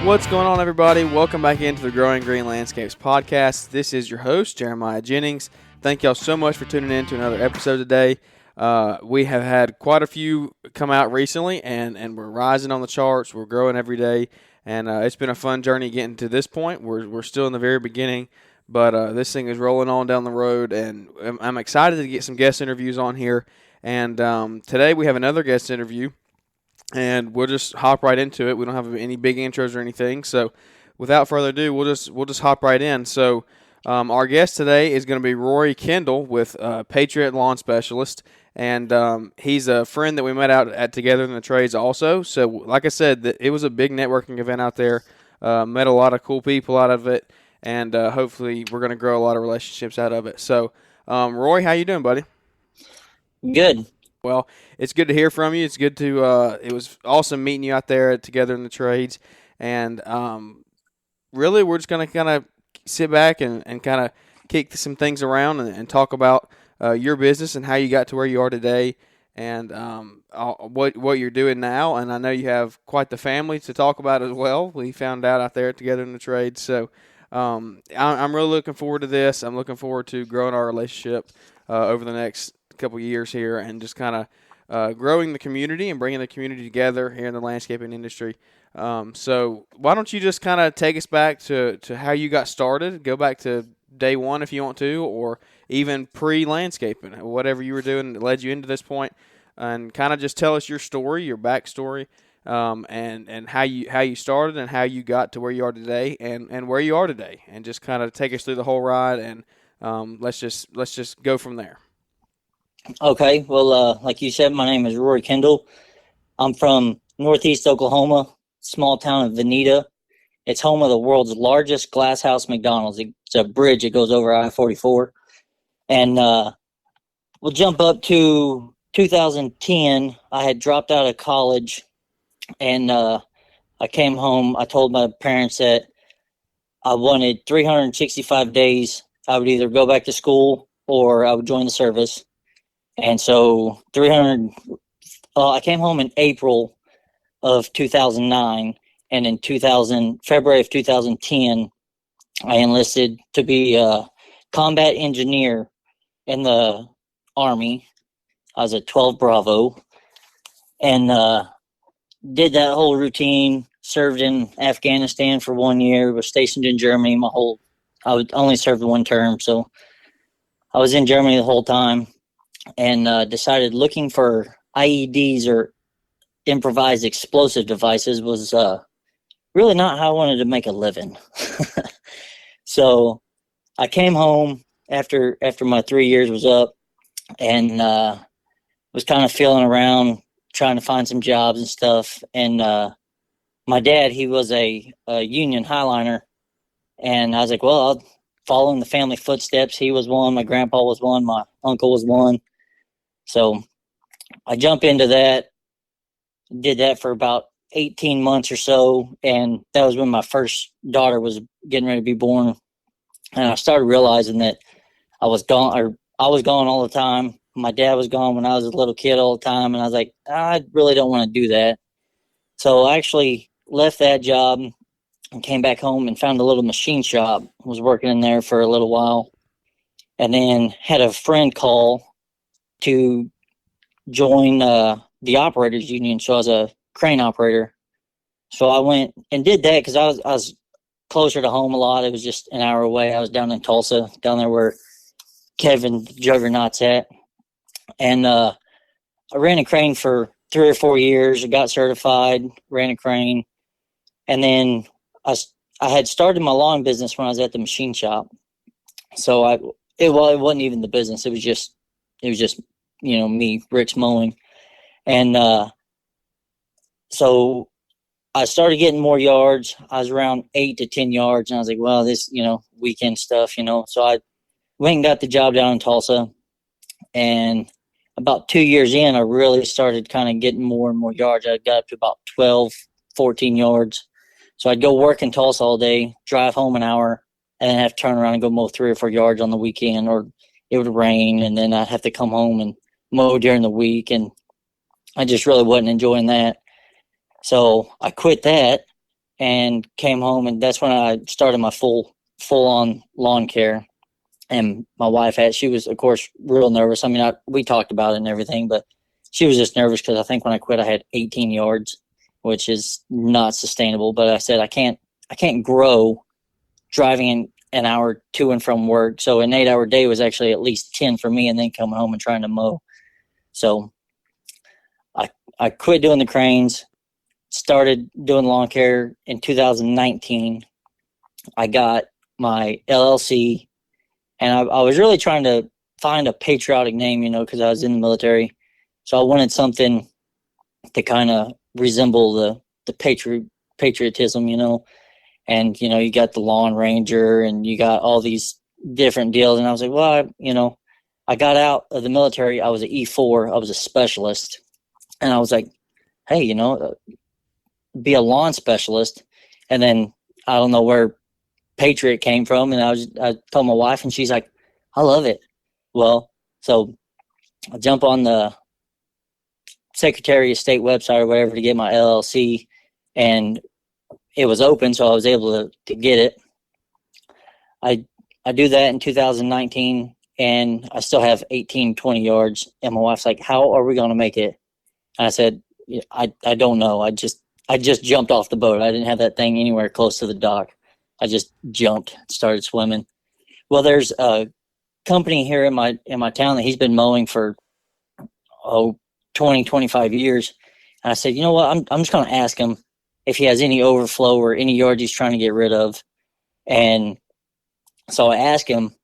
What's going on, everybody? Welcome back into the Growing Green Landscapes podcast. This is your host, Jeremiah Jennings. Thank y'all so much for tuning in to another episode today. We have had quite a few come out recently, and we're rising on the charts. We're growing every day, and it's been a fun journey getting to this point. We're still in the very beginning, but this thing is rolling on down the road, and I'm excited to get some guest interviews on here. And today we have another guest interview. And we'll just hop right into it. We don't have any big intros or anything. So without further ado, we'll just hop right in. So our guest today is going to be Rory Kendall with Patriot Lawn Specialist. And he's a friend that we met out at Together in the Trades also. So like I said, it was a big networking event out there. Met a lot of cool people out of it. And hopefully we're going to grow a lot of relationships out of it. So Rory, how you doing, buddy? Good. Well, it's good to hear from you. It's good to it was awesome meeting you out there Together in the Trades. And really, we're just going to kind of sit back and kind of kick some things around and talk about your business and how you got to where you are today and what you're doing now. And I know you have quite the family to talk about as well. We found out there Together in the Trades. So I'm really looking forward to this. I'm looking forward to growing our relationship over the next couple years here and just kind of growing the community and bringing the community together here in the landscaping industry. So why don't you just kind of take us back to how you got started, go back to day one if you want to, or even pre-landscaping, whatever you were doing that led you into this point, and kind of just tell us your story, your backstory, and how you started and how you got to where you are today and where you are today, and just kind of take us through the whole ride, and let's just go from there. Okay. Well, like you said, my name is Rory Kendall. I'm from Northeast Oklahoma, small town of Veneta. It's home of the world's largest glasshouse McDonald's. It's a bridge that goes over I-44. And we'll jump up to 2010. I had dropped out of college, and I came home. I told my parents that I wanted 365 days. I would either go back to school or I would join the service. And so I came home in April of 2009, and in February of 2010, I enlisted to be a combat engineer in the Army. I was at 12 Bravo, and did that whole routine, served in Afghanistan for 1 year, was stationed in Germany I would only serve one term, so I was in Germany the whole time. And decided looking for IEDs or improvised explosive devices was really not how I wanted to make a living. So I came home after my 3 years was up, and was kind of feeling around, trying to find some jobs and stuff. And my dad, he was a union highliner, and I was like, well, I'll follow in the family footsteps. He was one, my grandpa was one, my uncle was one. So I jump into that, did that for about 18 months or so, and that was when my first daughter was getting ready to be born. And I started realizing that I was gone all the time. My dad was gone when I was a little kid all the time, and I was like, I really don't want to do that. So I actually left that job and came back home and found a little machine shop. Was working in there for a little while, and then had a friend call to join the operators union. So I was a crane operator. So I went and did that because I was closer to home a lot. It was just an hour away. I was down in Tulsa, down there where Kevin the Juggernaut's at. And I ran a crane for 3 or 4 years. I got certified, ran a crane. And then I had started my lawn business when I was at the machine shop. So it wasn't even the business. It was just me, Rick's mowing. And so I started getting more yards. I was around 8 to 10 yards. And I was like, well, this, weekend stuff, So I went and got the job down in Tulsa. And about 2 years in, I really started kind of getting more and more yards. I got up to about 12, 14 yards. So I'd go work in Tulsa all day, drive home an hour, and then have to turn around and go mow 3 or 4 yards on the weekend, or it would rain, and then I'd have to come home and mow during the week, and I just really wasn't enjoying that. So I quit that, and came home, and that's when I started my full on lawn care. And my wife she was of course real nervous. I mean, we talked about it and everything, but she was just nervous because I think when I quit, I had 18 yards, which is not sustainable. But I said I can't grow driving an hour to and from work. So an 8 hour day was actually at least 10 for me, and then coming home and trying to mow. So I I quit doing the cranes, started doing lawn care in 2019. I got my LLC, and I was really trying to find a patriotic name, because I was in the military. So I wanted something to kind of resemble the patriotism, and you got the Lawn Ranger, and you got all these different deals. And I was like, well, I got out of the military. I was an E4. I was a specialist, and I was like, hey, be a lawn specialist. And then I don't know where Patriot came from, and I told my wife, and she's like, I love it. Well, so I jump on the Secretary of State website or whatever to get my LLC, and it was open, so I was able to get it. I do that in 2019, and I still have 18, 20 yards. And my wife's like, how are we going to make it? And I said, I don't know. I just jumped off the boat. I didn't have that thing anywhere close to the dock. I just jumped, started swimming. Well, there's a company here in my town that he's been mowing for 20, 25 years. And I said, you know what? I'm just going to ask him if he has any overflow or any yards he's trying to get rid of. And so I asked him,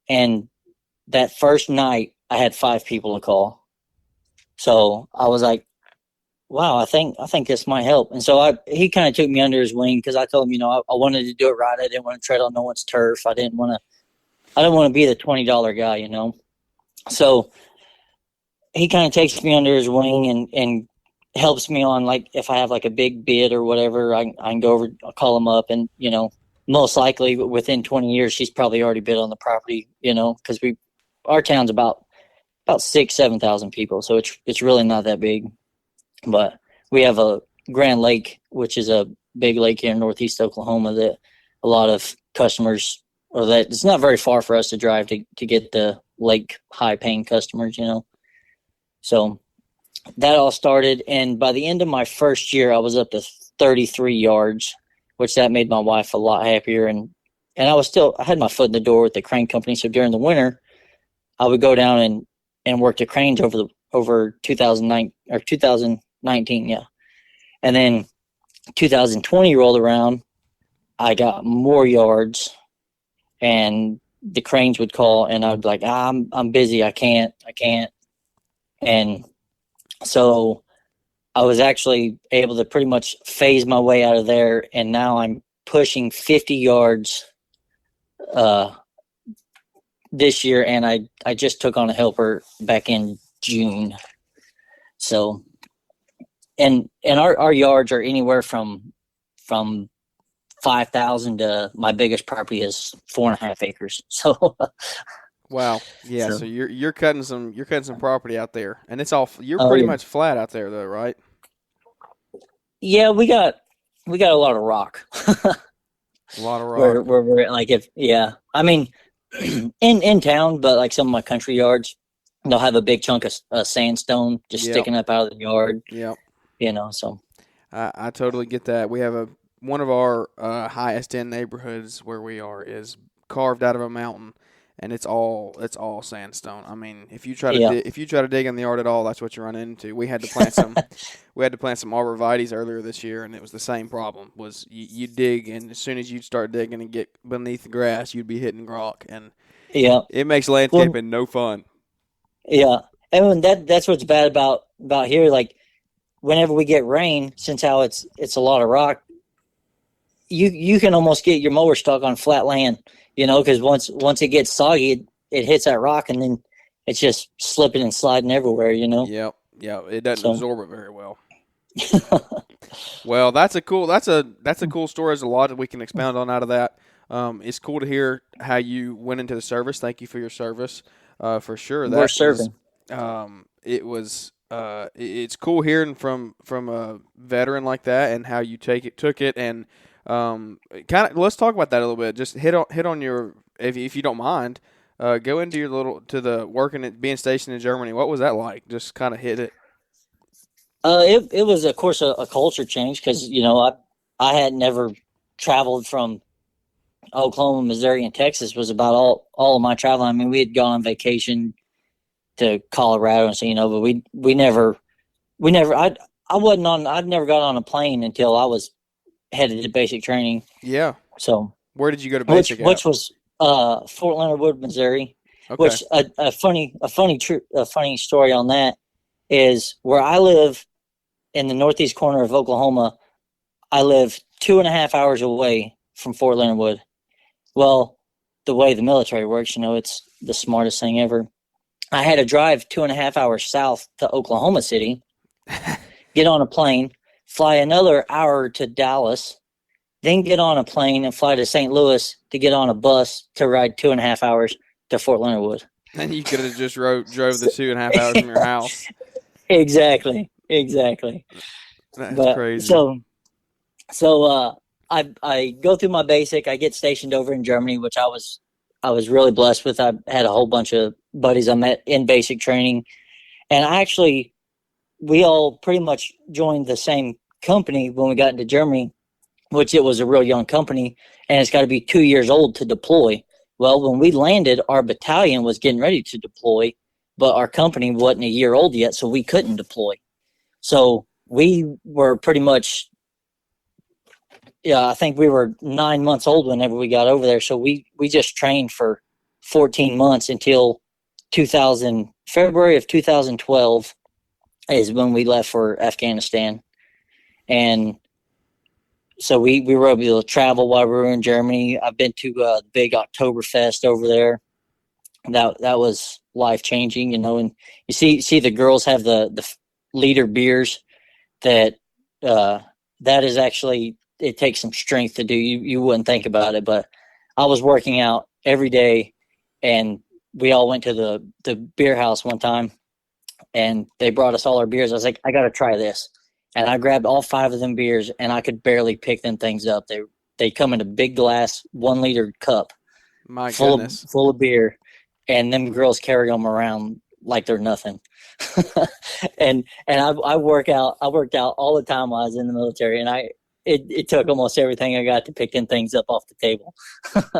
and that first night I had 5 people to call. So I was like, wow, I think this might help. And so he kind of took me under his wing, because I told him, I wanted to do it right. I didn't want to tread on no one's turf. I didn't want to be the $20 guy, So he kind of takes me under his wing and helps me on, like, if I have like a big bid or whatever, I can go over, I'll call him up, and, most likely within 20 years, she's probably already bid on the property, because our town's about 6,000-7,000 people. So it's really not that big. But we have a Grand Lake, which is a big lake here in northeast Oklahoma, that a lot of customers, or that it's not very far for us to drive to get the lake high paying customers, So that all started. And by the end of my first year, I was up to 33 yards, which that made my wife a lot happier. And I had my foot in the door with the crane company. So during the winter, I would go down and work the cranes over 2009 or 2019. Yeah. And then 2020 rolled around. I got more yards, and the cranes would call, and I'd be like, I'm busy. I can't. And so I was actually able to pretty much phase my way out of there. And now I'm pushing 50 yards, this year. And I just took on a helper back in June. So, and our yards are anywhere from 5,000 to, my biggest property is 4.5 acres. So, Wow. Yeah. So you're cutting some property out there, and it's all you're oh pretty yeah, much flat out there though, right? yeah, we got a lot of rock. A lot of where rock. we're like, if yeah, I mean, in town, but like some of my country yards, they'll have a big chunk of sandstone just Yep. sticking up out of the yard, Yep. So I totally get that. We have one of our highest end neighborhoods where we are is carved out of a mountain, and it's all sandstone. I mean, yeah, if you try to dig in the yard at all, that's what you run into. We had to plant some arborvitaes earlier this year, and it was the same problem. Was you dig, and as soon as you start digging and get beneath the grass, you'd be hitting rock, and yeah. it makes Well, landscaping no fun. yeah, and that's what's bad about here. Like, whenever we get rain, since how it's a lot of rock, you can almost get your mower stuck on flat land, because once it gets soggy, it hits that rock, and then it's just slipping and sliding everywhere, Yep. Yeah, it doesn't So, absorb it very well. Well, that's a cool story. There's a lot that we can expound on out of that. It's cool to hear how you went into the service. Thank you for your service, for sure. we're serving. It was it's cool hearing from a veteran like that and how you took it, and kind of let's talk about that a little bit. Just hit on your, if you don't mind, go into your little to the working at being stationed in Germany. What was that like? Just kind of hit it. It was of course a culture change because I had never traveled from Oklahoma, Missouri, and Texas was about all of my traveling. I mean, we had gone on vacation to Colorado and so but we never I'd never got on a plane until I was headed to basic training. Yeah. So Where did you go to which basic at? which was Fort Leonard Wood, Missouri. Okay. Which a funny story on that is where I live in the northeast corner of Oklahoma. I live 2.5 hours away from Fort Leonard Wood. Well, the way the military works, it's the smartest thing ever. I had to drive 2.5 hours south to Oklahoma City, get on a plane, fly another hour to Dallas, then get on a plane and fly to St. Louis to get on a bus to ride 2.5 hours to Fort Leonard Wood. And you could have just drove the 2.5 hours from your house. Exactly. That's But crazy. so I go through my basic. I get stationed over in Germany, which I was really blessed with. I had a whole bunch of buddies I met in basic training, and we all pretty much joined the same company when we got into Germany, which it was a real young company, and it's got to be 2 years old to deploy. Well, when we landed, our battalion was getting ready to deploy, but our company wasn't a year old yet, so we couldn't deploy. So we were pretty much, yeah, I think we were 9 months old whenever we got over there. So we just trained for 14 months until 2000, February of 2012 is when we left for Afghanistan. And so we were able to travel while we were in Germany. I've been to the big Oktoberfest over there. That was life changing, and you see the girls have the liter beers that that is actually, it takes some strength to do. You wouldn't think about it, but I was working out every day, and we all went to the beer house one time, and they brought us all our beers. I was like, I got to try this. And I grabbed all 5 of them beers, and I could barely pick them things up. They come in a big glass 1 liter cup My full of goodness. full of beer, and them girls carry them around like they're nothing. and I work out. I worked out all the time while I was in the military, and it took almost everything I got to pick them things up off the table.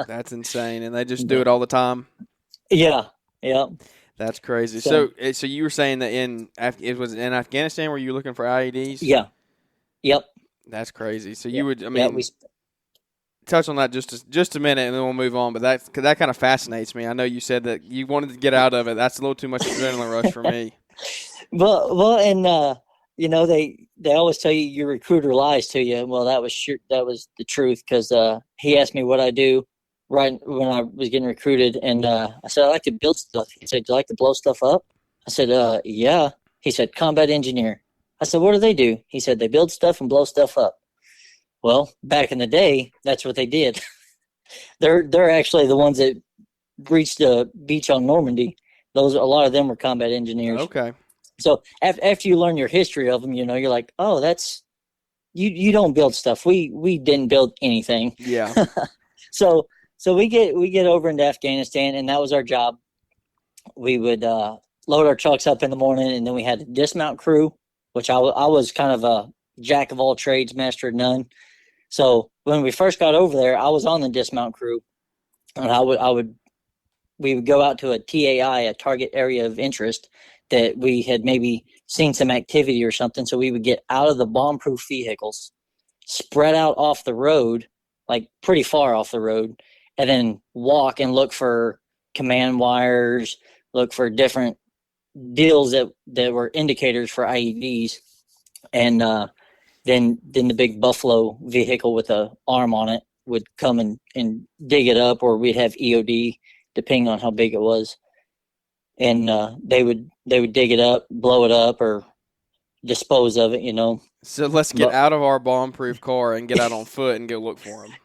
That's insane. And they just do But it all the time. yeah, yeah. That's crazy. So So you were saying that it was in Afghanistan where you were looking for IEDs? yeah, yep, That's crazy. So yeah, you would, I yeah. mean, touch on that just a minute, and then we'll move on. But that kind of fascinates me. I know you said that you wanted to get out of it. That's a little too much adrenaline rush for me. well, and they always tell you your recruiter lies to you. Well, that was the truth because he asked me what I do right when I was getting recruited, and I said I like to build stuff. He said, "Do you like to blow stuff up?" I said, "Yeah." He said, "Combat engineer." I said, "What do they do?" He said, "They build stuff and blow stuff up." Well, back in the day, that's what they did. They're actually the ones that breached the beach on Normandy. A lot of them were combat engineers. Okay. So after you learn your history of them, you're like, oh, that's you don't build stuff. We didn't build anything. Yeah. So we get over into Afghanistan, and that was our job. We would load our trucks up in the morning, and then we had a dismount crew, which I was kind of a jack of all trades, master of none. So when we first got over there, I was on the dismount crew, and we would go out to a TAI, a target area of interest, that we had maybe seen some activity or something. So we would get out of the bomb-proof vehicles, spread out off the road, like pretty far off the road, and then walk and look for command wires, look for different deals that were indicators for IEDs, and then the big Buffalo vehicle with a arm on it would come and dig it up, or we'd have EOD depending on how big it was, and they would dig it up, blow it up, or dispose of it. So let's get But out of our bomb-proof car and get out on foot and go look for them.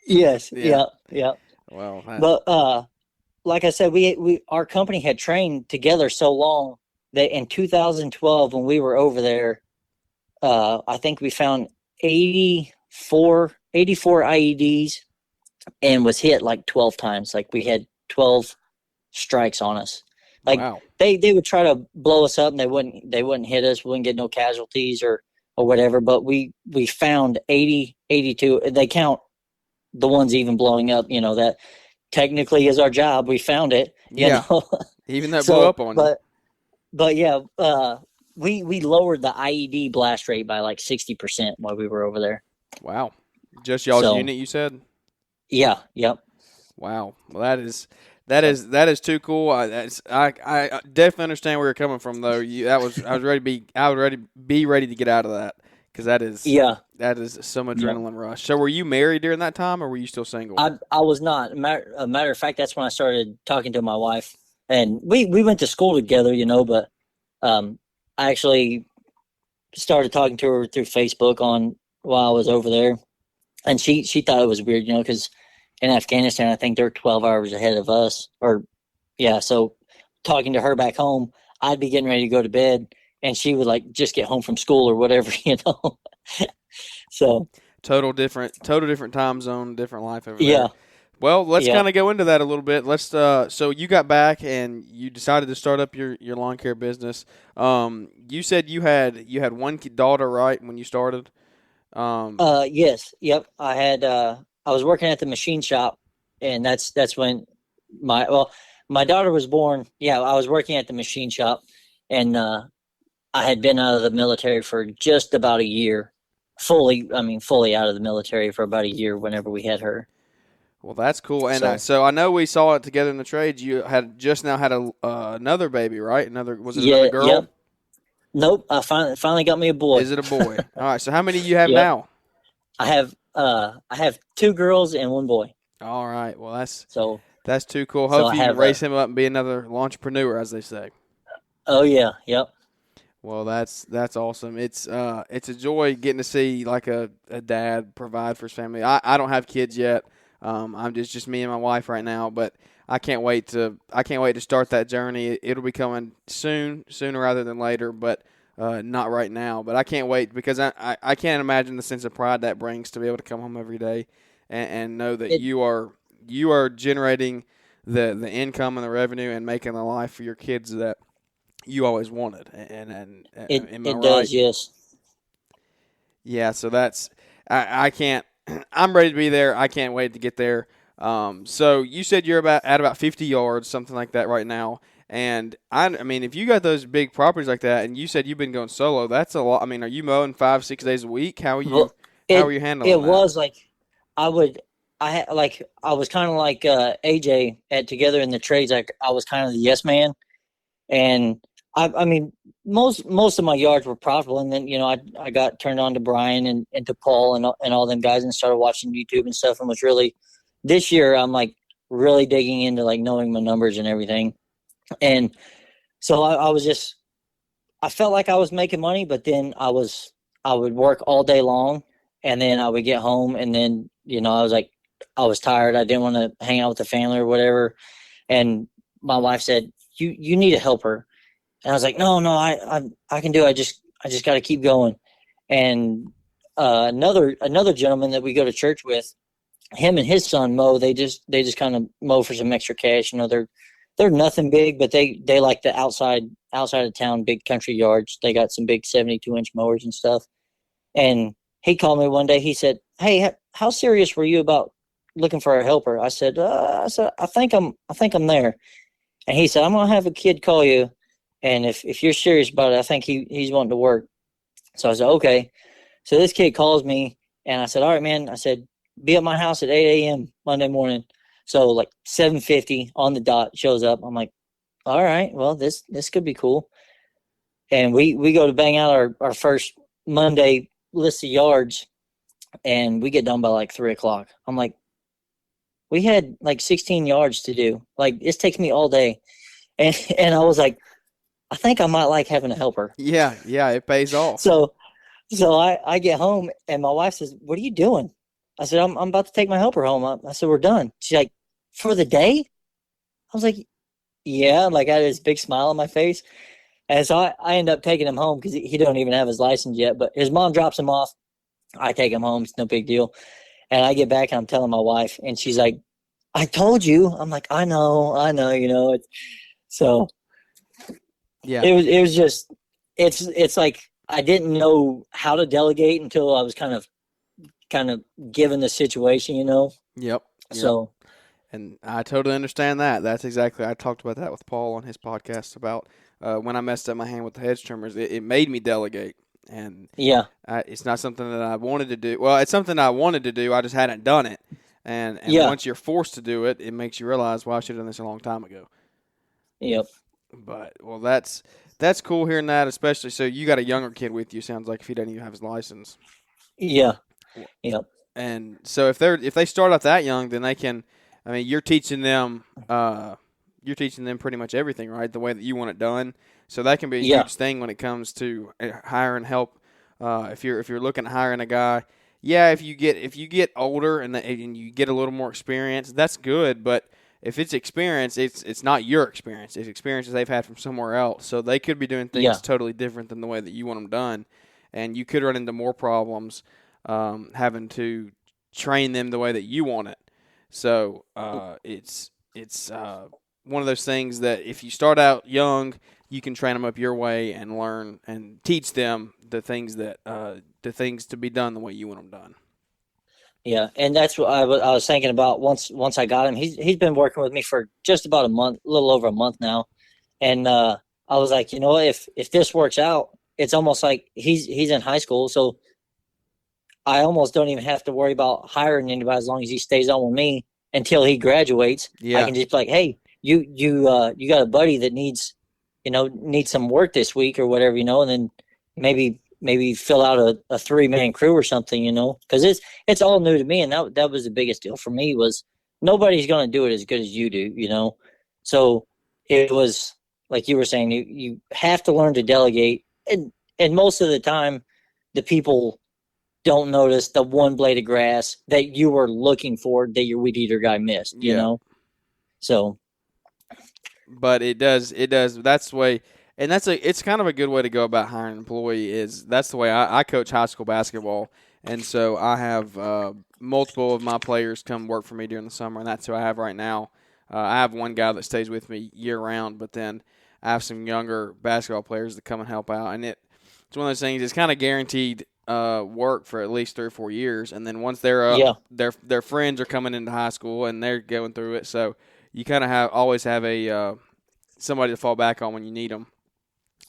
yes, Yeah. yeah, yeah. Well, But like I said, we our company had trained together so long That in 2012 when we were over there, I think we found 84 IEDs and was hit like 12 times. Like we had 12 strikes on us. Like Wow. they would try to blow us up and they wouldn't hit us. We wouldn't get no casualties or whatever. But we found 82. They count the ones even blowing up. You know that technically is our job. We found it. You Yeah. know. Even that blew So up on you. but yeah, we lowered the IED blast rate by like 60% while we were over there. Wow. Just y'all's So unit, you said? yeah, yep. Wow. Well, that So is that is too cool. I definitely understand where you're coming from though. I was ready to be I would ready be ready to get out of that because yeah, that is some yep. adrenaline rush. So were you married during that time or were you still single? I was not. A matter of fact, that's when I started talking to my wife, and we went to school together, you know. But um, I actually started talking to her through Facebook on while I was over there, and she thought it was weird, you know, because in Afghanistan, I think they're 12 hours ahead of us, or yeah. So talking to her back home, I'd be getting ready to go to bed, and she would like just get home from school or whatever, you know. So Total different time zone, different life over yeah, there. Well, let's yeah. kind of go into that a little bit. Let's so you got back and you decided to start up your lawn care business. You said you had one daughter, right, when you started? Um, Yes, yep. I was working at the machine shop, and that's when my daughter was born. Yeah, I was working at the machine shop, and I had been out of the military for just about a year, fully. I mean, fully out of the military for about a year. Whenever we had her, well, that's cool. And so so I know we saw it together in the trades. You had just now had a another baby, right? Another was it another yeah, girl? yep. Nope. I finally got me a boy. Is it a boy? All right. So how many do you have Yep. now? I have two girls and one boy. All right. Well, So that's too cool. so I Hopefully you can have raise him up and be another entrepreneur, as they say. oh yeah, yep. Well, that's awesome. It's a joy getting to see like a dad provide for his family. I don't have kids yet. I'm just me and my wife right now, but I can't wait to start that journey. It'll be coming soon, sooner rather than later, but not right now. But I can't wait because I can't imagine the sense of pride that brings to be able to come home every day and know that It you are generating the income and the revenue and making the life for your kids that you always wanted. And it am I it right? does, yes. Yeah. So I can't. I'm ready to be there. I can't wait to get there. So you said you're about 50 yards, something like that, right now. And I mean, if you got those big properties like that, and you said you've been going solo, that's a lot. I mean, are you mowing 5, 6 days a week? Well, How are it you it handling that? was like I would I was kind of like AJ at Together in the Trades. I was kind of the yes man, and I mean most of my yards were profitable, and then you know I got turned on to Brian and to Paul and all them guys and started watching YouTube and stuff, and was really this year I'm like really digging into like knowing my numbers and everything, and so I was just I felt like I was making money, but then I would work all day long, and then I would get home, and then you know I was like I was tired. I didn't want to hang out with the family or whatever. And my wife said, "You need a helper," and I was like, "No, no, I can do it. I just got to keep going." And another gentleman that we go to church with, him and his son mow. They just kind of mow for some extra cash. You know, they're nothing big, but they like the outside of town big country yards. They got some big 72-inch mowers and stuff. And he called me one day. He said, "Hey, how serious were you about looking for a helper?" I said, I think I'm there." And he said, "I'm gonna have a kid call you, and if you're serious about it, I think he's wanting to work." So I said, "Okay." So this kid calls me, and I said, "All right, man." I said, "Be at my house at 8 a.m. Monday morning." So like 7:50 on the dot shows up. I'm like, "All right, well this could be cool." And we go to bang out our first Monday list of yards, and we get done by like 3 o'clock. I'm like, we had like 16 yards to do. Like this takes me all day, and I was like, I think I might like having a helper. Yeah, yeah, it pays off. So I get home, and my wife says, "What are you doing?" I said, I'm about to take my helper home. I said, "We're done." She's like, "For the day?" I was like, "Yeah." Like I had this big smile on my face. And so I end up taking him home because he don't even have his license yet. But his mom drops him off. I take him home. It's no big deal. And I get back and I'm telling my wife, and she's like, "I told you." I'm like, I know." So Yeah. it was just it's like I didn't know how to delegate until I was kind of given the situation, Yep. Yep. So And I totally understand that. That's exactly. I talked about that with Paul on his podcast about when I messed up my hand with the hedge trimmers. It made me delegate, and yeah, it's not something that I wanted to do. Well, it's something I wanted to do. I just hadn't done it. And yeah, once you're forced to do it, it makes you realize, well, I should have done this a long time ago. yep, But well, that's cool hearing that, especially so you got a younger kid with you. Sounds like if he doesn't even have his license. yeah, yep, And so if they start out that young, then they can. I mean, you're teaching them. You're teaching them pretty much everything, right? The way that you want it done. So that can be a yeah, huge thing when it comes to hiring help. If you're looking at hiring a guy, yeah, if you get older and you get a little more experience, that's good. But if it's experience, it's not your experience. It's experiences they've had from somewhere else. So they could be doing things yeah, totally different than the way that you want them done, and you could run into more problems having to train them the way that you want it. So it's one of those things that if you start out young, you can train them up your way and learn and teach them the things to be done the way you want them done. yeah. And that's what I was thinking about once I got him. He's been working with me for just about a month, a little over a month now, and I was like, if this works out, it's almost like he's in high school, so I almost don't even have to worry about hiring anybody as long as he stays on with me until he graduates. I Yeah, can just be like, hey, you got a buddy that needs some work this week or whatever, and then maybe fill out a 3-man crew or something, because it's all new to me, and that was the biggest deal for me was nobody's going to do it as good as you do. So it was like you were saying, you have to learn to delegate, and most of the time, the people don't notice the one blade of grass that you were looking for that your weed eater guy missed, yeah. So But it does. That's the way, and it's kind of a good way to go about hiring an employee. Is that's the way I coach high school basketball, and so I have multiple of my players come work for me during the summer, and that's who I have right now. I have one guy that stays with me year round, but then I have some younger basketball players that come and help out, and it's one of those things. It's kind of guaranteed work for at least 3 or 4 years, and then once they're up, yeah, their friends are coming into high school and they're going through it. So you kind of always have a somebody to fall back on when you need them.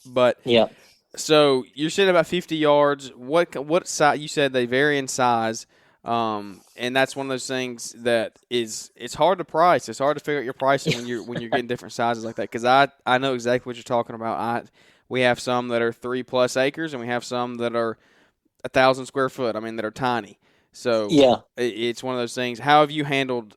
But yeah, so you're saying about 50 yards. What size? You said they vary in size, and that's one of those things that it's hard to price. It's hard to figure out your pricing when you're getting different sizes like that. Because I know exactly what you're talking about. We have some that are 3+ acres, and we have some that are 1,000 square foot. I mean, that are tiny. So yeah. it's one of those things. How have you handled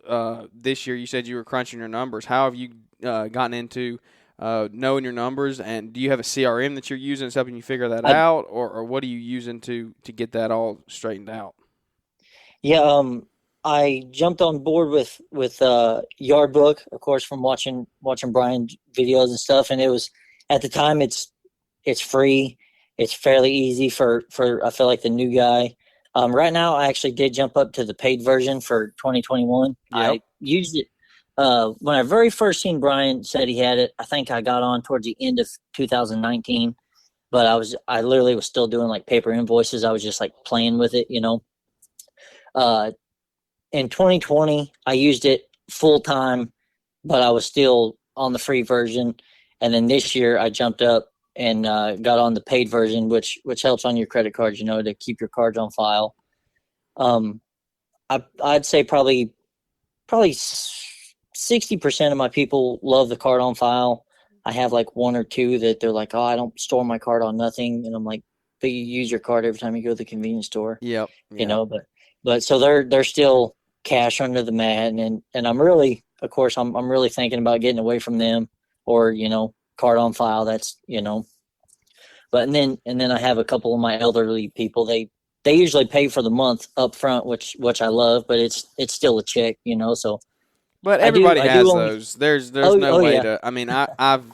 this year? You said you were crunching your numbers. How have you gotten into knowing your numbers? And do you have a CRM that you're using that's helping you figure that I out, or what are you using to get that all straightened out? Yeah, I jumped on board with Yard Book, of course, from watching Brian's videos and stuff, and it was at the time it's free, it's fairly easy for I feel like the new guy. Right now, I actually did jump up to the paid version for 2021. Yep. I used it when I very first seen Brian said he had it. I think I got on towards the end of 2019, but I literally was still doing like paper invoices. I was just like playing with it. Uh, in 2020, I used it full time, but I was still on the free version. And then this year, I jumped up and got on the paid version, which helps on your credit cards, to keep your cards on file. Um, I'd say probably 60% of my people love the card on file. I have like one or two that they're like, "Oh, I don't store my card on nothing," and I'm like, "But you use your card every time you go to the convenience store." Yep. you Yep. know but so they're still cash under the mat, and I'm really, of course, I'm really thinking about getting away from them, or card on file. That's but and then I have a couple of my elderly people. They usually pay for the month up front, which I love, but it's still a check. So But I do everybody I do has only those. There's oh no oh way yeah, to. I mean, I've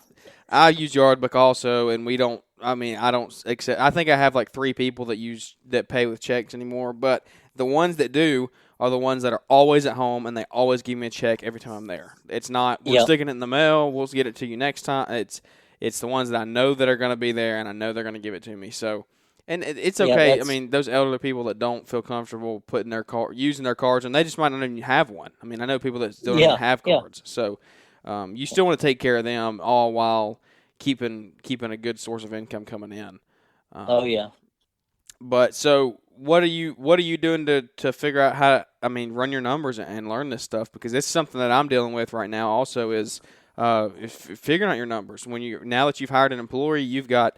I use Yardbook also, and we don't. I mean, I don't accept. I think I have like 3 people that pay with checks anymore. But the ones that do are the ones that are always at home, and they always give me a check every time I'm there. It's not we're Yep. sticking it in the mail. We'll get it to you next time. It's the ones that I know that are going to be there, and I know they're going to give it to me. So, and it's Yeah, okay. I that's mean, those elderly people that don't feel comfortable putting their car using their cards, and they just might not even have one. I mean, I know people that still don't even yeah, have yeah. cards. So, you still want to take care of them all while keeping a good source of income coming in. Oh Um, yeah. but so what are you doing to figure out how to, I mean, run your numbers and learn this stuff, because it's something that I'm dealing with right now also is figuring out your numbers. When you now that you've hired an employee, you've got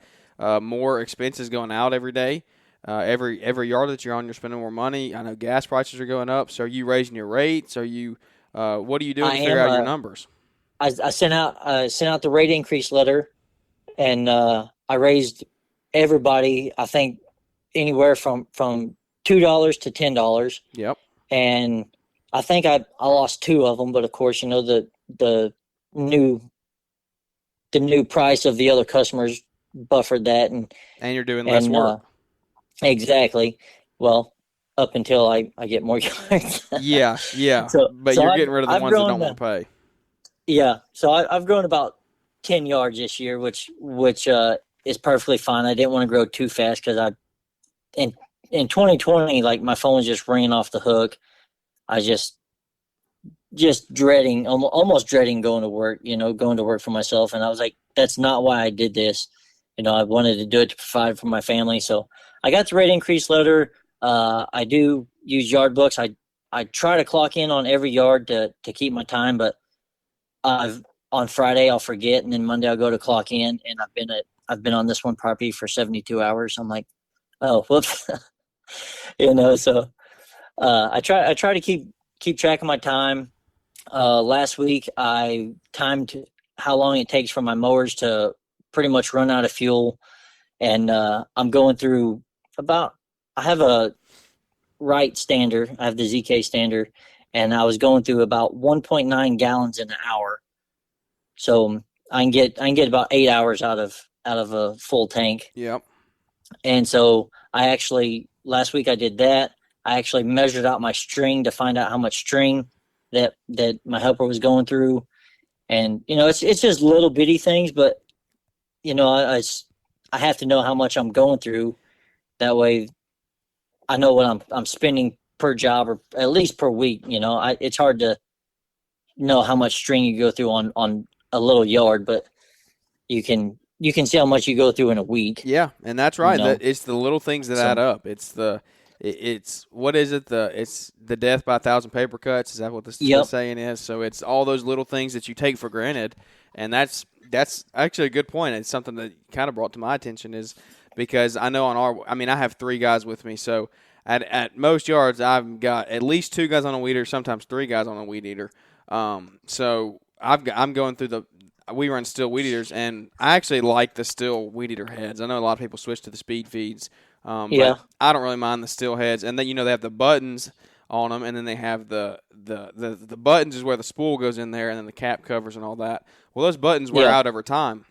more expenses going out every day. Every yard that you're on, you're spending more money. I know gas prices are going up. So are you raising your rates? Are you what are you doing I to figure am. out your numbers? I sent out the rate increase letter, and I raised everybody. I think anywhere from $2 to $10, Yep. and I think I lost two of them. But of course, the new the new price of the other customers buffered that, And you're doing less and work. exactly. Well, up until I get more yards. Yeah, yeah. so But so you're I've getting rid of the I've ones that grown don't want to pay. yeah. So I've grown about 10 yards this year, which is perfectly fine. I didn't want to grow too fast because I in in 2020, like my phone was just ringing off the hook. I just dreading, almost dreading going to work. Going to work for myself, and I was like, that's not why I did this. I wanted to do it to provide for my family. So I got the rate increase letter. I do use yard books. I try to clock in on every yard to keep my time, but I've on Friday I'll forget, and then Monday I'll go to clock in, and I've been on this one property for 72 hours. I'm like, oh, whoops, So I try to keep track of my time. Last week I timed how long it takes for my mowers to pretty much run out of fuel, and I'm going through about. I have a right stander. I have the ZK stander, and I was going through about 1.9 gallons in an hour. So I can get about 8 hours out of a full tank. Yep. And so I actually last week I did that. I actually measured out my string to find out how much string that my helper was going through. And it's just little bitty things, but I have to know how much I'm going through. That way I know what I'm spending per job, or at least per week. It's hard to know how much string you go through on a little yard, but you can see how much you go through in a week. Yeah, and that's You right. That know, it's the little things that add so up. It's what is it? It's the death by a thousand paper cuts. Is that what the yep, saying is? So it's all those little things that you take for granted, and that's actually a good point. It's something that kind of brought to my attention is because I know I mean, I have 3 guys with me, so at most yards I've got at least 2 guys on a weed eater, sometimes 3 guys on a weed eater. So I'm going through we run still weed eaters, and I actually like the still weed eater heads. I know a lot of people switch to the speed feeds, but yeah, I don't really mind the still heads. And then they have the buttons on them, and then they have the buttons is where the spool goes in there, and then the cap covers and all that. Well, those buttons wear yeah, out over time,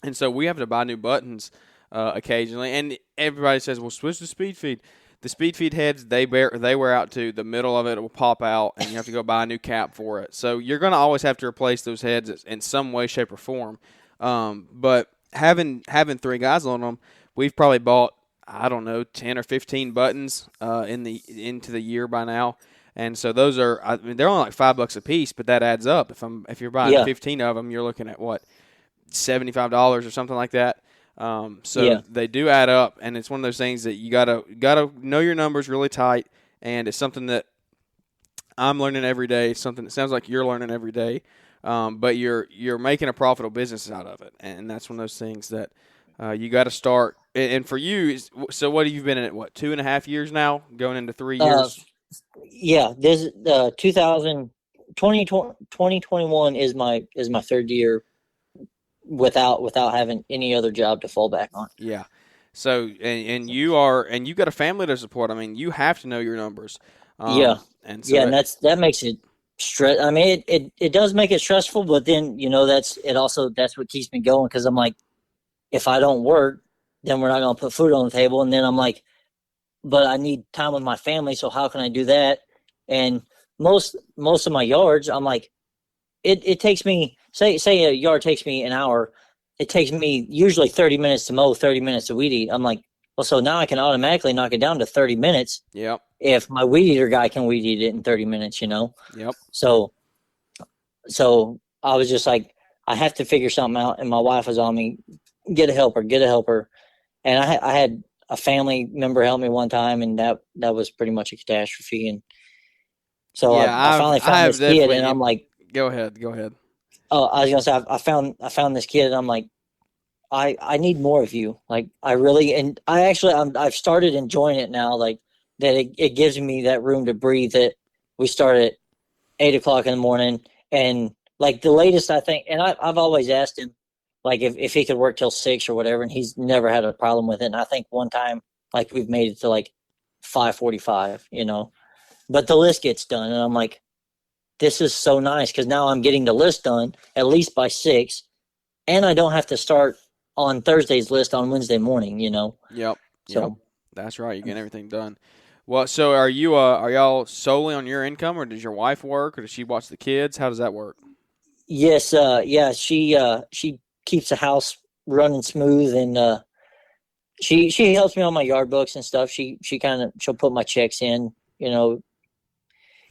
and so we have to buy new buttons occasionally. And everybody says, "Well, switch to speed feed." The speed feed heads they wear out too. The middle of it will pop out, and you have to go buy a new cap for it. So you're going to always have to replace those heads in some way, shape, or form. But having 3 guys on them, we've probably bought, I don't know, 10 or 15 buttons into the year by now. And so those are, I mean, they're only like $5 a piece, but that adds up. If you're buying yeah, 15 of them, you're looking at what, $75 or something like that. So yeah, they do add up, and it's one of those things that you gotta know your numbers really tight, and it's something that I'm learning every day. It's something that sounds like you're learning every day, but you're making a profitable business out of it, and that's one of those things that you got to start. And for you, so what have you been in it? What 2.5 years now, going into 3 years? yeah. This 2021 is my third year without having any other job to fall back on. Yeah. So and you got a family to support. I mean, you have to know your numbers. Yeah, And so yeah, and that makes it stress. I mean, it does make it stressful, but then that's what keeps me going because I'm like, if I don't work, then we're not going to put food on the table, and then I'm like, but I need time with my family, so how can I do that? And most of my yards, I'm like, it takes me say a yard takes me an hour, it takes me usually 30 minutes to mow, 30 minutes to weed eat. I'm like, well, so now I can automatically knock it down to 30 minutes Yep. if my weed eater guy can weed eat it in 30 minutes, you know? Yep. So so I was just like, I have to figure something out. And my wife was on me, get a helper, get a helper. And I had a family member help me one time, and that was pretty much a catastrophe. And so Yeah, I finally I found have this kid, definitely. and I'm like, Go ahead. Go ahead. oh, I was gonna say, I found this kid, and I'm like, I need more of you. Like I really, and I've started enjoying it now. Like that, it gives me that room to breathe. That we start at 8 o'clock in the morning, and like the latest I think, and I've always asked him, like if he could work till 6 or whatever, and he's never had a problem with it. And I think one time, like we've made it to like 5:45, but the list gets done, and I'm like, this is so nice because now I'm getting the list done at least by 6, and I don't have to start on Thursday's list on Wednesday morning. Yep. Yep. So That's right. You get everything done. Well, so are y'all solely on your income, or does your wife work, or does she watch the kids? How does that work? yes, yeah, she keeps the house running smooth, and she helps me on my yard books and stuff. She'll put my checks in,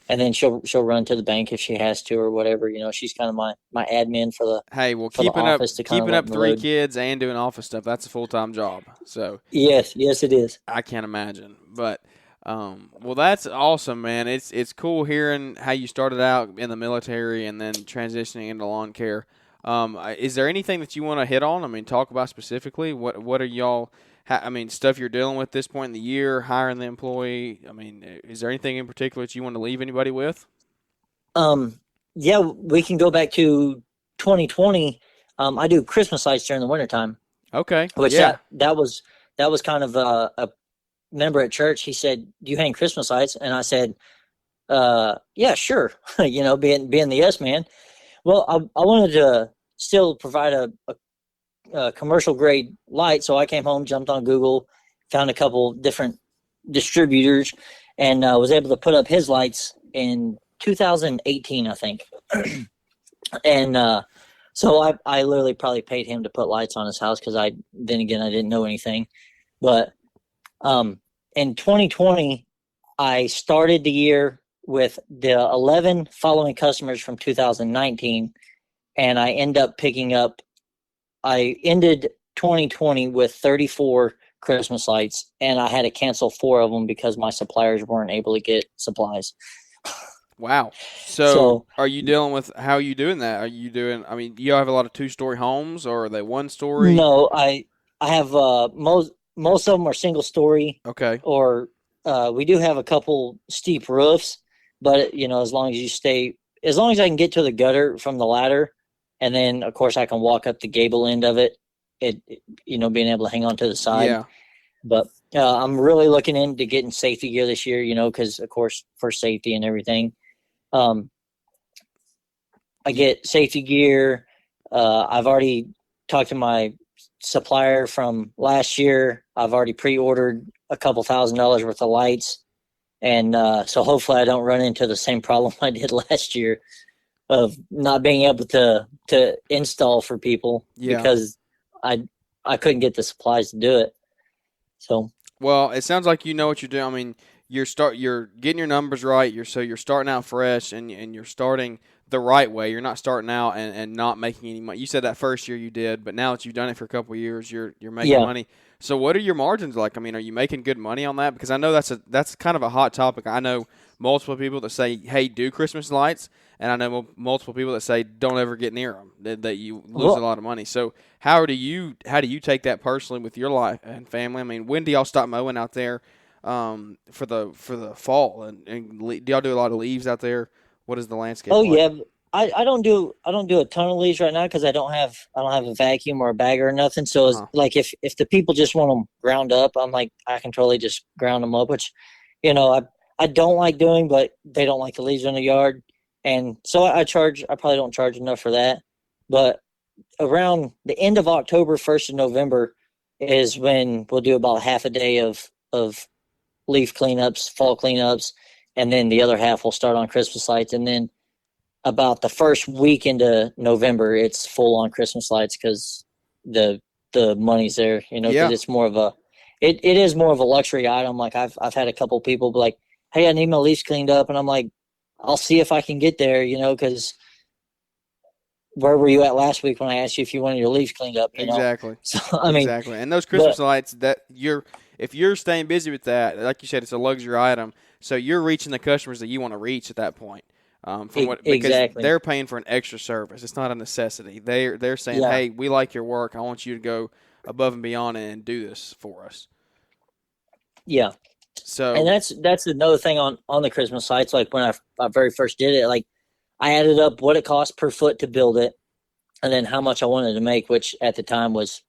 and then she'll run to the bank if she has to or whatever. She's kind of my admin for the Hey, well, for the office to kind of keeping up lighten the three load. kids and doing office stuff, that's a full-time job. So Yes, it is. I can't imagine. But well, that's awesome, man. It's cool hearing how you started out in the military and then transitioning into lawn care. Is there anything that you want to hit on? I mean, talk about specifically. What are y'all? I mean, stuff you're dealing with this point in the year, hiring the employee. I mean, is there anything in particular that you want to leave anybody with? Um, yeah, we can go back to 2020. I do Christmas lights during the wintertime, Okay. which Yeah. that was kind of a member at church. He said, "Do you hang Christmas lights?" And I said, "Yeah, sure." Being the yes man. Well, I wanted to still provide a commercial grade light, so I came home, jumped on Google, found a couple different distributors, and was able to put up his lights in 2018, I think. And so I literally probably paid him to put lights on his house because I didn't know anything. But in 2020, I started the year with the 11 following customers from 2019, and I ended 2020 with 34 Christmas lights, and I had to cancel 4 of them because my suppliers weren't able to get supplies. Wow. So, So are you dealing with how are you doing that? Are you doing? I mean, do you have a lot of two-story homes, or are they one-story? no, I have most of them are single story, Okay. or we do have a couple steep roofs, but as long as I can get to the gutter from the ladder, and then of course I can walk up the gable end of it, being able to hang on to the side. Yeah. But I'm really looking into getting safety gear this year, because of course for safety and everything. Um, I Ye- get safety gear. I've already talked to my supplier from last year. I've already pre-ordered a couple $1,000s worth of lights, and so hopefully I don't run into the same problem I did last year of not being able to install for people Yeah. because I couldn't get the supplies to do it. So Well, it sounds like you know what you're doing. I mean, you're getting your numbers right. You're starting out fresh and you're starting the right way. You're not starting out and not making any money. You said that first year you did, but now that you've done it for a couple of years, you're making yeah, money. So what are your margins like? I mean, are you making good money on that? Because I know that's kind of a hot topic. I know multiple people that say, "Hey, do Christmas lights," and I know multiple people that say, "Don't ever get near them." That you lose a well, lot of money. So how do you take that personally with your life and family? I mean, when do y'all stop mowing out there for the fall do y'all do a lot of leaves out there? What is the landscape oh like? yeah. I don't do a ton of leaves right now because I don't have a vacuum or a bagger or nothing. So Uh it's huh. like if the people just want them ground up, I'm like I can totally just ground them up, which I don't like doing, but they don't like the leaves in the yard. And so I probably don't charge enough for that. But around the end of October, 1st of November is when we'll do about half a day of leaf cleanups, fall cleanups, and then the other half will start on Christmas lights. And then about the first week into November, it's full on Christmas lights because the money's there, because Yeah, it's more of a it is more of a luxury item. Like I've had a couple people be like, "Hey, I need my leaves cleaned up," and I'm like, "I'll see if I can get there," because where were you at last week when I asked you if you wanted your leaves cleaned up? exactly. So I mean, Exactly. And those Christmas but lights that if you're staying busy with that, like you said, it's a luxury item. So you're reaching the customers that you want to reach at that point. Because exactly, they're paying for an extra service. It's not a necessity. They're saying, yeah. "Hey, we like your work. I want you to go above and beyond and do this for us." Yeah, and So, that's another thing on the Christmas lights. Like when I very first did it, like I added up what it cost per foot to build it, and then how much I wanted to make, which at the time was,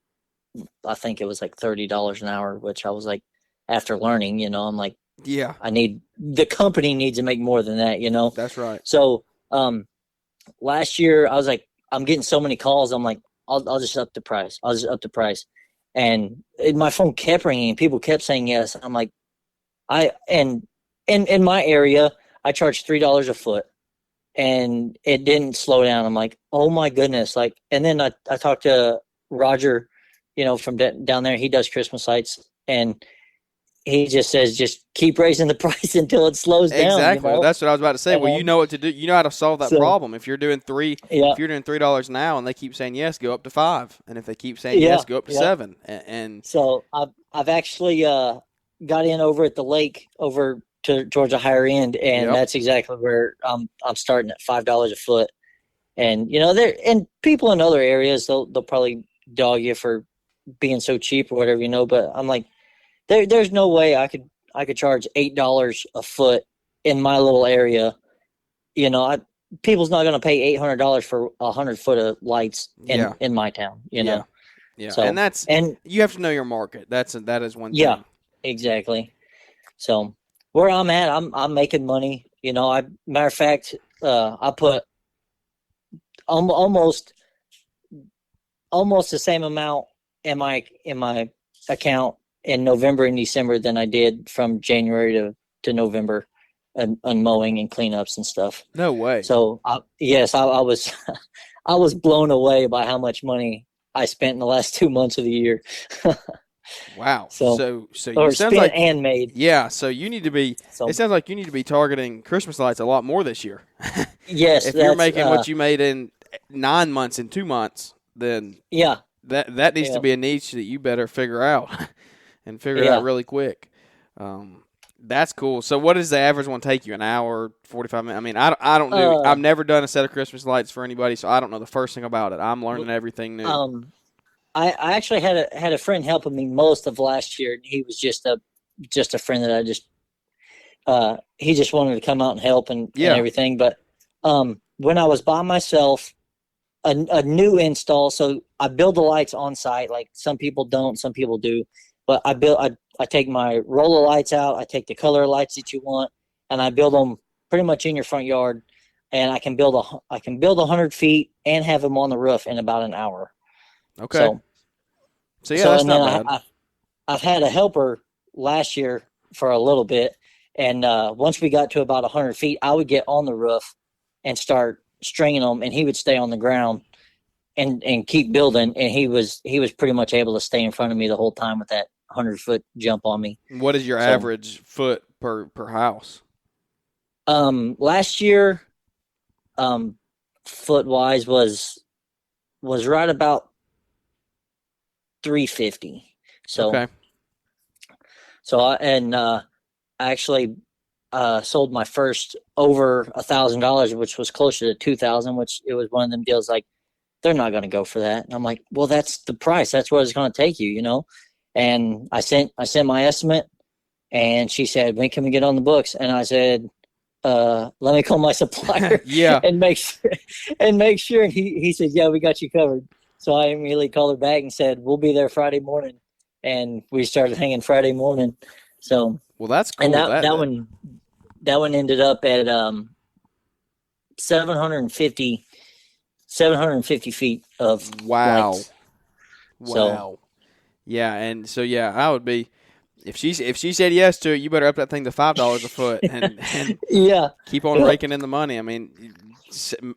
I think it was like $30 an hour. Which I was like, after learning, I'm like, yeah, the company needs to make more than that. that's right. So last year I was like, I'm getting so many calls. I'm like, I'll just up the price. I'll just up the price, and my phone kept ringing. People kept saying yes. I'm like, and in my area, I charge $3 a foot, and it didn't slow down. I'm like, oh my goodness! Like, and then I talked to Roger, from down there. He does Christmas lights, and he just says, just keep raising the price until it slows down. Exactly. Well, that's what I was about to say. Well, you And know what to do. You know how to solve that so problem. If you're doing yeah, $3 now, and they keep saying yes, go up to 5. And if they keep saying yeah, yes, go up to yeah. 7. And So I've actually got in over at the lake over to Georgia higher end, and yep, that's exactly where I'm starting at $5 a foot. And there and people in other areas they'll probably dog you for being so cheap or whatever. But I'm like, there's no way I could charge $8 a foot in my little area. People's not going to pay $800 for 100 foot of lights in yeah, in my town. yeah, yeah. And So and you have to know your market. That is one yeah, thing. exactly. So where I'm at, I'm making money. I matter of fact, I put almost the same amount in my account in November and December than I did from January to November, and mowing and cleanups and stuff. No way. So yes, I was I was blown away by how much money I spent in the last 2 months of the year. Wow. So So you or sounds spent like and made. yeah. So you need to be. It So sounds like you need to be targeting Christmas lights a lot more this year. yes, If you're that's making what you made in 9 months in 2 months, then yeah, that needs yeah, to be a niche that you better figure out and figure it out yeah. really quick. That's cool. So what does the average one take you? An hour, 45 minutes? I mean, I don't do. Uh, I've never done a set of Christmas lights for anybody, so I don't know the first thing about it. I'm learning w- everything new. um, I actually had a friend helping me most of last year. He was just a friend that I just he just wanted to come out and help and Yeah. everything. But when I was by myself, a new install. So I build the lights on site. Like some people don't, some people do. But I take my roller lights out. I take the color lights that you want, and I build them pretty much in your front yard. And I can build 100 feet and have them on the roof in about an hour. Okay. So So yeah, so that's and then not bad. I've had a helper last year for a little bit, and once we got to about 100 feet, I would get on the roof and start stringing them, and he would stay on the ground and keep building, and he was pretty much able to stay in front of me the whole time with that 100 foot jump on me. What is your So average foot per house? last year, um, foot wise was right about 350. So Okay. so I actually sold my first over $1,000, which was closer to 2,000, which it was one of them deals like they're not going to go for that. And I'm like, well, that's the price. That's what it's going to take. And I sent my estimate, and she said, when can we get on the books? And I said, let me call my supplier Yeah. and make sure. And he said, yeah, we got you covered. So I immediately called her back and said, we'll be there Friday morning. And we started hanging Friday morning. So, Well, that's and cool. that one ended up at 750 750 feet of Wow. lights. So Wow. Yeah, and so yeah, I would be if she said yes to it, you better up that thing to $5 a foot and yeah, keep on yep, raking in the money. I mean,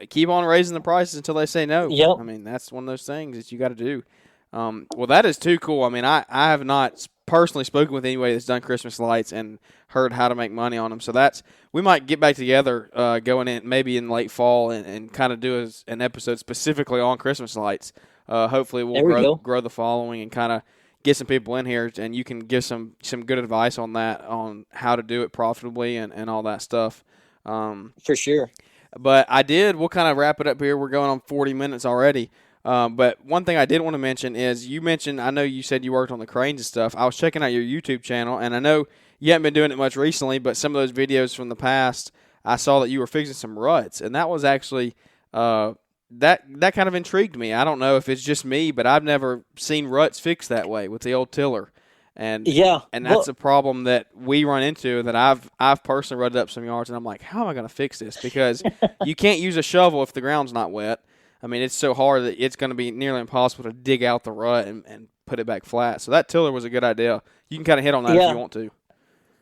keep on raising the prices until they say no. yep, I mean, that's one of those things that you got to do. Well, that is too cool. I mean, I have not personally spoken with anybody that's done Christmas lights and heard how to make money on them. So that's we might get back together going in maybe in late fall and kind of do an episode specifically on Christmas lights. Hopefully, we'll there we go, grow the following and kind of get some people in here and you can give some good advice on that on how to do it profitably and all that stuff. Um, for sure. but I did. We'll kind of wrap it up here. We're going on 40 minutes already. But one thing I did want to mention is you mentioned. I know you said you worked on the cranes and stuff. I was checking out your YouTube channel, and I know you haven't been doing it much recently. But some of those videos from the past, I saw that you were fixing some ruts, and that was actually that kind of intrigued me. I don't know if it's just me, but I've never seen ruts fixed that way with the old tiller, and Yeah, and that's well, a problem that we run into. That I've personally rutted up some yards, and I'm like, how am I going to fix this? Because you can't use a shovel if the ground's not wet. I mean, it's so hard that it's going to be nearly impossible to dig out the rut and put it back flat. So that tiller was a good idea. You can kind of hit on that if you yeah, want to on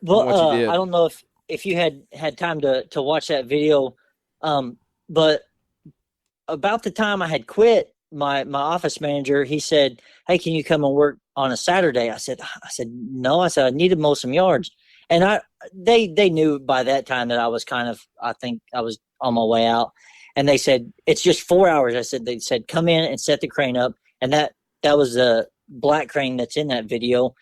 well, what you I did. don't know if you had time to watch that video, but about the time I had quit, my office manager, he said, "Hey, can you come and work on a Saturday?" I said no. I said I need to mow some yards, and they knew by that time that I was kind of, I think I was on my way out, and they said it's just 4 hours. They said come in and set the crane up, and that was the black crane that's in that video.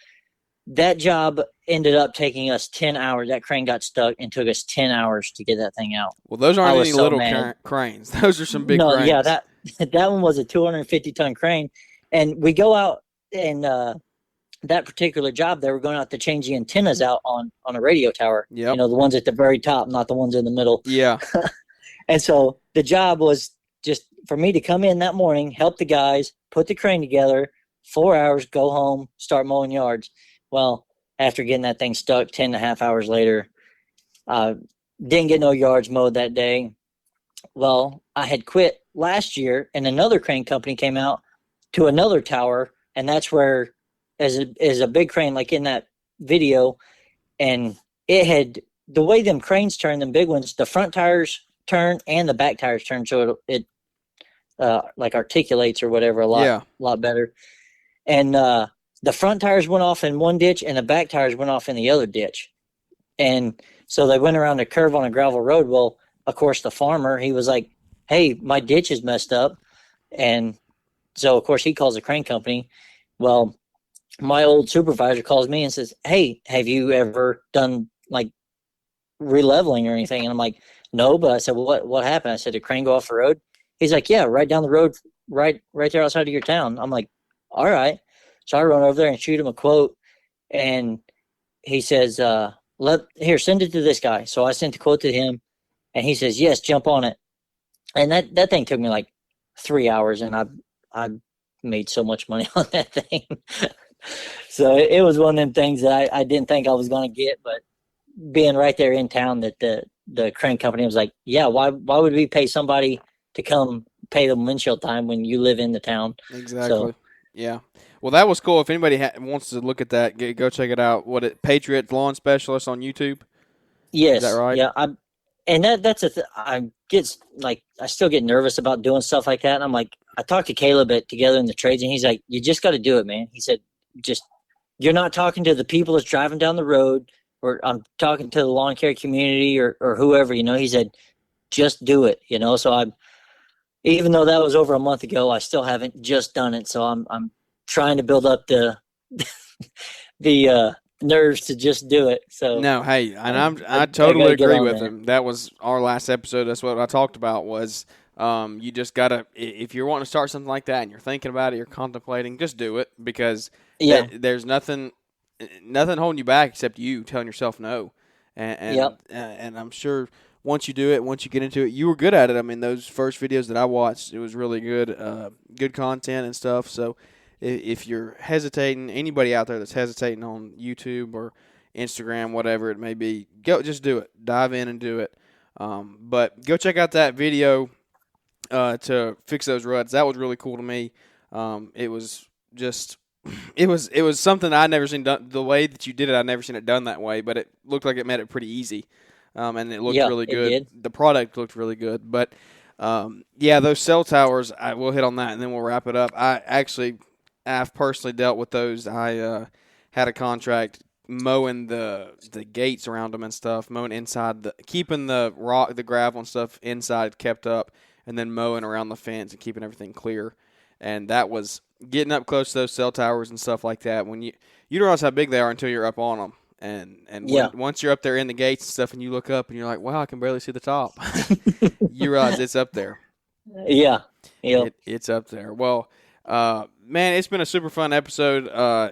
That job ended up taking us 10 hours. That crane got stuck and took us 10 hours to get that thing out. Well, those I aren't any was so little mad. cranes. Those are some big No, yeah, cranes. that one was a 250-ton crane, and we go out and that particular job, they were going out to change the antennas out on a radio tower. Yep. The ones at the very top, not the ones in the middle. Yeah. And so the job was just for me to come in that morning, help the guys, put the crane together, 4 hours, go home, start mowing yards. Well, after getting that thing stuck 10.5 hours later, uh, didn't get no yards mowed that day. Well, I had quit last year, and another crane company came out to another tower, and that's where is a big crane like in that video, and it had the way them cranes turn, them big ones, the front tires turn and the back tires turn, so it like articulates or whatever a Yeah. lot better. And the front tires went off in one ditch, and the back tires went off in the other ditch, and so they went around a curve on a gravel road. Well, of course, the farmer, he was like, "Hey, my ditch is messed up," and so of course he calls the crane company. Well, my old supervisor calls me and says, "Hey, have you ever done like releveling or anything?" And I'm like, "No," but I said, "Well, what happened?" I said, "Did crane go off the road?" He's like, "Yeah, right down the road, right there outside of your town." I'm like, "All right." So I run over there and shoot him a quote, and he says, send it to this guy." So I sent the quote to him, and he says, "Yes, jump on it." And that thing took me like 3 hours, and I made so much money on that thing. So it was one of them things that I didn't think I was going to get, but being right there in town, that the crane company was like, "Yeah, why would we pay somebody to come pay them windshield time when you live in the town?" Exactly. So Yeah. Well, that was cool. If anybody wants to look at that, go check it out. Patriot Lawn Specialist on YouTube. Is that yes, right? yeah, and that's I get like I still get nervous about doing stuff like that, and I'm like, I talked to Caleb at Together in the Trades, and he's like, "You just got to do it, man." He said, "Just you're not talking to the people that's driving down the road, or I'm talking to the lawn care community or whoever, He said, "Just do it," So I'm even though that was over a month ago, I still haven't just done it. So I'm trying to build up the the nerves to just do it. So No, hey, and I I got totally to get agree on with that. him. That was our last episode. That's what I talked about was you just gotta if you're wanting to start something like that and you're thinking about it, you're contemplating, just do it because Yeah. there's nothing holding you back except you telling yourself no. And Yep. and I'm sure once you do it, once you get into it, you were good at it. I mean, those first videos that I watched, it was really good, good content and stuff. So if you're hesitating, anybody out there that's hesitating on YouTube or Instagram, whatever it may be, just do it. Dive in and do it. But go check out that video to fix those ruts. That was really cool to me. It was just it was something I never seen done the way that you did it. I never seen it done that way, but it looked like it made it pretty easy, and it looked Yeah, really it good. did. The product looked really good, but yeah, those cell towers. We'll hit on that, and then we'll wrap it up. I've personally dealt with those. I had a contract mowing the gates around them and stuff, mowing inside keeping the rock, the gravel and stuff inside kept up, and then mowing around the fence and keeping everything clear. And that was getting up close to those cell towers and stuff like that. When you don't realize how big they are until you're up on them. And Yeah, once you're up there in the gates and stuff, and you look up and you're like, wow, I can barely see the top. You realize it's up there. yeah, yep. It's up there. Well, man, it's been a super fun episode.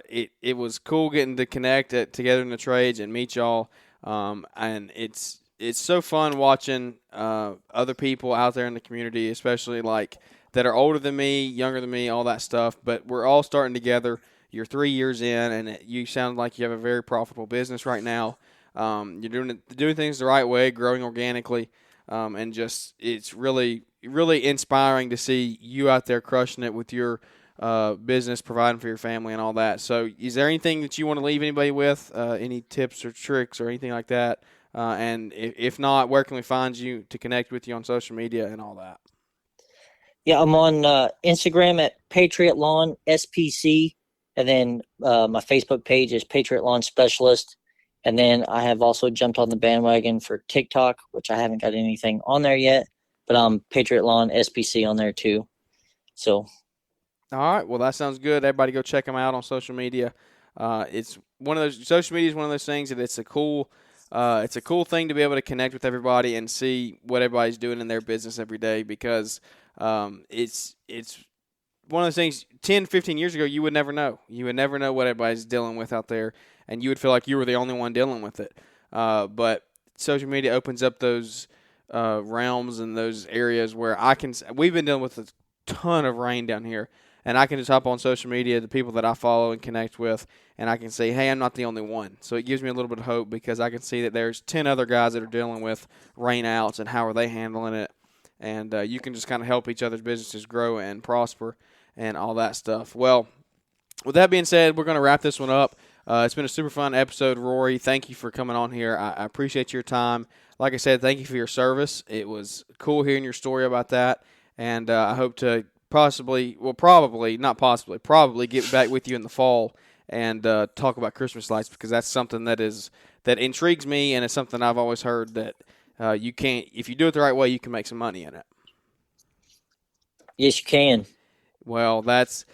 It was cool getting to connect together in the trades and meet y'all. And it's so fun watching other people out there in the community, especially like that are older than me, younger than me, all that stuff. But we're all starting together. You're 3 years in, and you sound like you have a very profitable business right now. You're doing things the right way, growing organically, and just it's really inspiring to see you out there crushing it with your business, providing for your family and all that. So is there anything that you want to leave anybody with, any tips or tricks or anything like that? And if not, where can we find you to connect with you on social media and all that? Yeah, I'm on Instagram at Patriot Lawn SPC, and then my Facebook page is Patriot Lawn Specialist. And then I have also jumped on the bandwagon for TikTok, which I haven't got anything on there yet, but I'm Patriot Lawn SPC on there too. So, All right. Well, that sounds good. Everybody go check them out on social media. It's one of those social media is one of those things that it's a cool thing to be able to connect with everybody and see what everybody's doing in their business every day because it's one of those things 10, 15 years ago you would never know. You would never know what everybody's dealing with out there, and you would feel like you were the only one dealing with it. But social media opens up those realms and those areas where we've been dealing with a ton of rain down here. And I can just hop on social media, the people that I follow and connect with, and I can say, hey, I'm not the only one. So it gives me a little bit of hope because I can see that there's 10 other guys that are dealing with rainouts and how are they handling it. And you can just kind of help each other's businesses grow and prosper and all that stuff. Well, with that being said, we're going to wrap this one up. It's been a super fun episode, Rory. Thank you for coming on here. I appreciate your time. Like I said, thank you for your service. It was cool hearing your story about that. And I hope to probably get back with you in the fall and talk about Christmas lights because that's something that intrigues me, and it's something I've always heard that if you do it the right way, you can make some money in it. yes, you can. Well, that's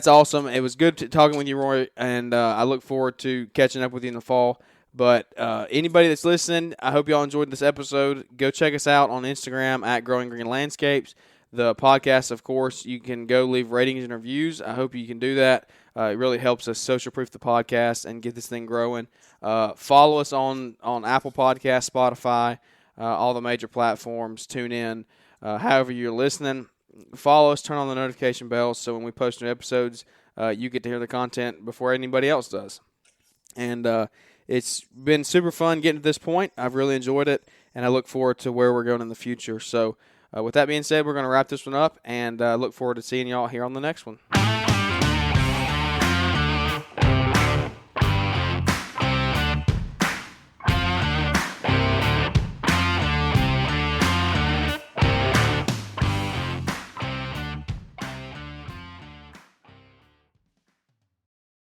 awesome. It was good talking with you, Roy, and I look forward to catching up with you in the fall. But anybody that's listening, I hope y'all enjoyed this episode. Go check us out on Instagram at Growing Green Landscapes. The podcast, of course, you can go leave ratings and reviews. I hope you can do that. It really helps us social-proof the podcast and get this thing growing. Follow us on Apple Podcasts, Spotify, all the major platforms. Tune in. However you're listening, follow us. Turn on the notification bells so when we post new episodes, you get to hear the content before anybody else does. And it's been super fun getting to this point. I've really enjoyed it, and I look forward to where we're going in the future. So with that being said, we're going to wrap this one up and look forward to seeing y'all here on the next one.